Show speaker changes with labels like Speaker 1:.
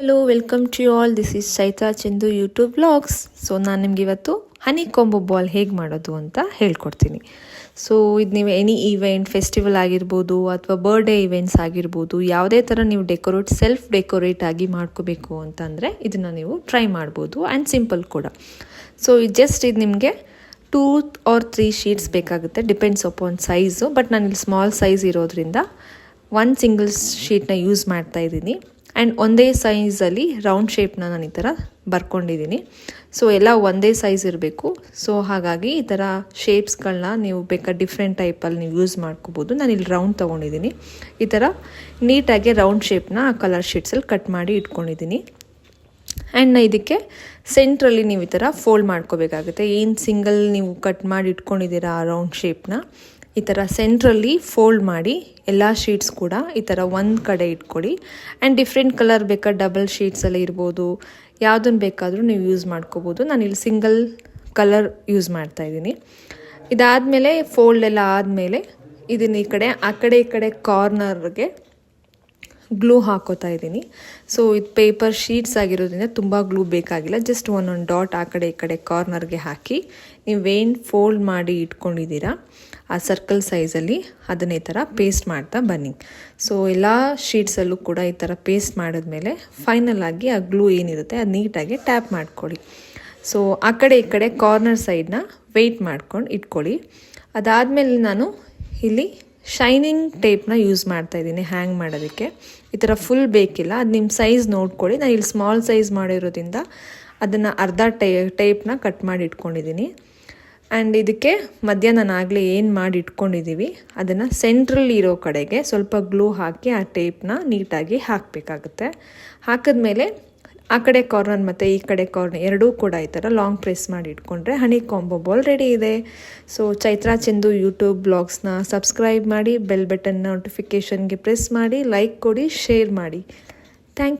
Speaker 1: Hello welcome to you all. This is Chaitra Chandu YouTube vlogs. So ನಾನು ನಿಮ್ಗೆ ಇವತ್ತು ಹನಿ combo ball ಹೇಗೆ ಮಾಡೋದು ಅಂತ ಹೇಳ್ಕೊಡ್ತೀನಿ. ಸೊ ಇದು ನೀವು ಎನಿ ಈವೆಂಟ್, ಫೆಸ್ಟಿವಲ್ ಆಗಿರ್ಬೋದು ಅಥವಾ ಬರ್ಡೇ ಇವೆಂಟ್ಸ್ ಆಗಿರ್ಬೋದು, ಯಾವುದೇ ಥರ ನೀವು ಸೆಲ್ಫ್ ಡೆಕೋರೇಟ್ ಆಗಿ ಮಾಡ್ಕೋಬೇಕು ಅಂತಂದರೆ ಇದನ್ನು ನೀವು ಟ್ರೈ ಮಾಡ್ಬೋದು ಆ್ಯಂಡ್ ಸಿಂಪಲ್ ಕೂಡ. ಸೊ ಇದು ನಿಮಗೆ 2 or 3 ಶೀಟ್ಸ್ ಬೇಕಾಗುತ್ತೆ, ಡಿಪೆಂಡ್ಸ್ ಅಪಾನ್ ಸೈಜು. ಬಟ್ ನಾನಿಲ್ಲಿ ಸ್ಮಾಲ್ ಸೈಜ್ ಇರೋದ್ರಿಂದ 1 ಸಿಂಗಲ್ ಶೀಟ್ನ ಯೂಸ್ ಮಾಡ್ತಾ ಇದ್ದೀನಿ. ಆ್ಯಂಡ್ ಒಂದೇ ಸೈಜಲ್ಲಿ ರೌಂಡ್ ಶೇಪ್ನ ನಾನು ಈ ಥರ ಬರ್ಕೊಂಡಿದ್ದೀನಿ. ಸೊ ಎಲ್ಲ ಒಂದೇ ಸೈಜ್ ಇರಬೇಕು. ಸೊ ಹಾಗಾಗಿ ಈ ಥರ ಶೇಪ್ಸ್ಗಳನ್ನ ನೀವು ಬೇಕಾದ ಡಿಫ್ರೆಂಟ್ ಟೈಪಲ್ಲಿ ನೀವು ಯೂಸ್ ಮಾಡ್ಕೋಬೋದು. ನಾನು ಇಲ್ಲಿ ರೌಂಡ್ ತೊಗೊಂಡಿದ್ದೀನಿ. ಈ ಥರ ನೀಟಾಗಿ ರೌಂಡ್ ಶೇಪ್ನ ಕಲರ್ ಶೀಟ್ಸಲ್ಲಿ ಕಟ್ ಮಾಡಿ ಇಟ್ಕೊಂಡಿದ್ದೀನಿ. ಆ್ಯಂಡ್ ಇದಕ್ಕೆ ಸೆಂಟ್ರಲ್ಲಿ ನೀವು ಈ ಥರ ಫೋಲ್ಡ್ ಮಾಡ್ಕೋಬೇಕಾಗುತ್ತೆ. ಏನು ಸಿಂಗಲ್ ನೀವು ಕಟ್ ಮಾಡಿ ಇಟ್ಕೊಂಡಿದ್ದೀರಾ ಆ ರೌಂಡ್ ಶೇಪ್ನ ಈ ಥರ ಸೆಂಟ್ರಲ್ಲಿ ಫೋಲ್ಡ್ ಮಾಡಿ ಎಲ್ಲ ಶೀಟ್ಸ್ ಕೂಡ ಈ ಥರ ಒಂದು ಕಡೆ ಇಟ್ಕೊಳ್ಳಿ. ಆ್ಯಂಡ್ ಡಿಫ್ರೆಂಟ್ ಕಲರ್ ಬೇಕಾದ ಡಬಲ್ ಶೀಟ್ಸಲ್ಲಿ ಇರ್ಬೋದು, ಯಾವುದನ್ನು ಬೇಕಾದರೂ ನೀವು ಯೂಸ್ ಮಾಡ್ಕೋಬೋದು. ನಾನಿಲ್ಲಿ ಸಿಂಗಲ್ ಕಲರ್ ಯೂಸ್ ಮಾಡ್ತಾಯಿದ್ದೀನಿ. ಇದಾದಮೇಲೆ ಫೋಲ್ಡ್ ಎಲ್ಲ ಆದಮೇಲೆ ಇದನ್ನು ಆ ಕಡೆ ಕಾರ್ನರ್ಗೆ ಗ್ಲೂ ಹಾಕೋತಾ ಇದ್ದೀನಿ. ಸೊ ಇದು ಪೇಪರ್ ಶೀಟ್ಸ್ ಆಗಿರೋದ್ರಿಂದ ತುಂಬ ಗ್ಲೂ ಬೇಕಾಗಿಲ್ಲ. ಜಸ್ಟ್ ಒಂದೊಂದು ಡಾಟ್ ಆ ಕಡೆ ಕಾರ್ನರ್ಗೆ ಹಾಕಿ ನೀವೇನು ಫೋಲ್ಡ್ ಮಾಡಿ ಇಟ್ಕೊಂಡಿದ್ದೀರಾ ಆ ಸರ್ಕಲ್ ಸೈಜಲ್ಲಿ ಅದನ್ನೇ ಥರ ಪೇಸ್ಟ್ ಮಾಡ್ತಾ ಬನ್ನಿ. ಸೊ ಎಲ್ಲ ಶೀಟ್ಸಲ್ಲೂ ಕೂಡ ಈ ಥರ ಪೇಸ್ಟ್ ಮಾಡಿದ್ಮೇಲೆ ಫೈನಲ್ ಆಗಿ ಆ ಗ್ಲೂ ಏನಿರುತ್ತೆ ಅದು ನೀಟಾಗಿ ಟ್ಯಾಪ್ ಮಾಡ್ಕೊಳ್ಳಿ. ಸೊ ಆ ಕಡೆ ಕಾರ್ನರ್ ಸೈಡ್ನ ವೆಯ್ಟ್ ಮಾಡ್ಕೊಂಡು ಇಟ್ಕೊಳ್ಳಿ. ಅದಾದಮೇಲೆ ನಾನು ಇಲ್ಲಿ ಶೈನಿಂಗ್ ಟೇಪ್ನ ಯೂಸ್ ಮಾಡ್ತಾಯಿದ್ದೀನಿ ಹ್ಯಾಂಗ್ ಮಾಡೋದಕ್ಕೆ. ಈ ಥರ ಫುಲ್ ಬೇಕಿಲ್ಲ, ಅದು ನಿಮ್ಮ ಸೈಜ್ ನೋಡ್ಕೊಳ್ಳಿ. ನಾನು ಇಲ್ಲಿ ಸ್ಮಾಲ್ ಸೈಜ್ ಮಾಡಿರೋದ್ರಿಂದ ಅದನ್ನು ಅರ್ಧ ಟೇಪ್ನ ಕಟ್ ಮಾಡಿ ಇಟ್ಕೊಂಡಿದ್ದೀನಿ. ಆ್ಯಂಡ್ ಇದಕ್ಕೆ ಮಧ್ಯ ನಾನು ಆಗಲೇ ಏನು ಮಾಡಿ ಇಟ್ಕೊಂಡಿದ್ದೀವಿ ಅದನ್ನು ಸೆಂಟ್ರಲ್ಲಿ ಇರೋ ಕಡೆಗೆ ಸ್ವಲ್ಪ ಗ್ಲೂ ಹಾಕಿ ಆ ಟೇಪ್ನ ನೀಟಾಗಿ ಹಾಕಬೇಕಾಗುತ್ತೆ. ಹಾಕಿದ್ಮೇಲೆ ಆ ಕಡೆ ಕಾರ್ನರ್ ಮತ್ತು ಈ ಕಡೆ ಕಾರ್ನರ್ ಎರಡೂ ಕೂಡ ಈ ಥರ ಲಾಂಗ್ ಪ್ರೆಸ್ ಮಾಡಿ ಇಟ್ಕೊಂಡ್ರೆ ಹನಿ ಕಾಂಬೋ ಬಾಲ್ ರೆಡಿ ಇದೆ. ಸೊ ಚೈತ್ರಾ ಚಂದು ಯೂಟ್ಯೂಬ್ ಬ್ಲಾಗ್ಸ್ನ ಸಬ್ಸ್ಕ್ರೈಬ್ ಮಾಡಿ, ಬೆಲ್ ಬಟನ್ ನೋಟಿಫಿಕೇಷನ್ಗೆ ಪ್ರೆಸ್ ಮಾಡಿ, ಲೈಕ್ ಕೊಡಿ, ಶೇರ್ ಮಾಡಿ. ಥ್ಯಾಂಕ್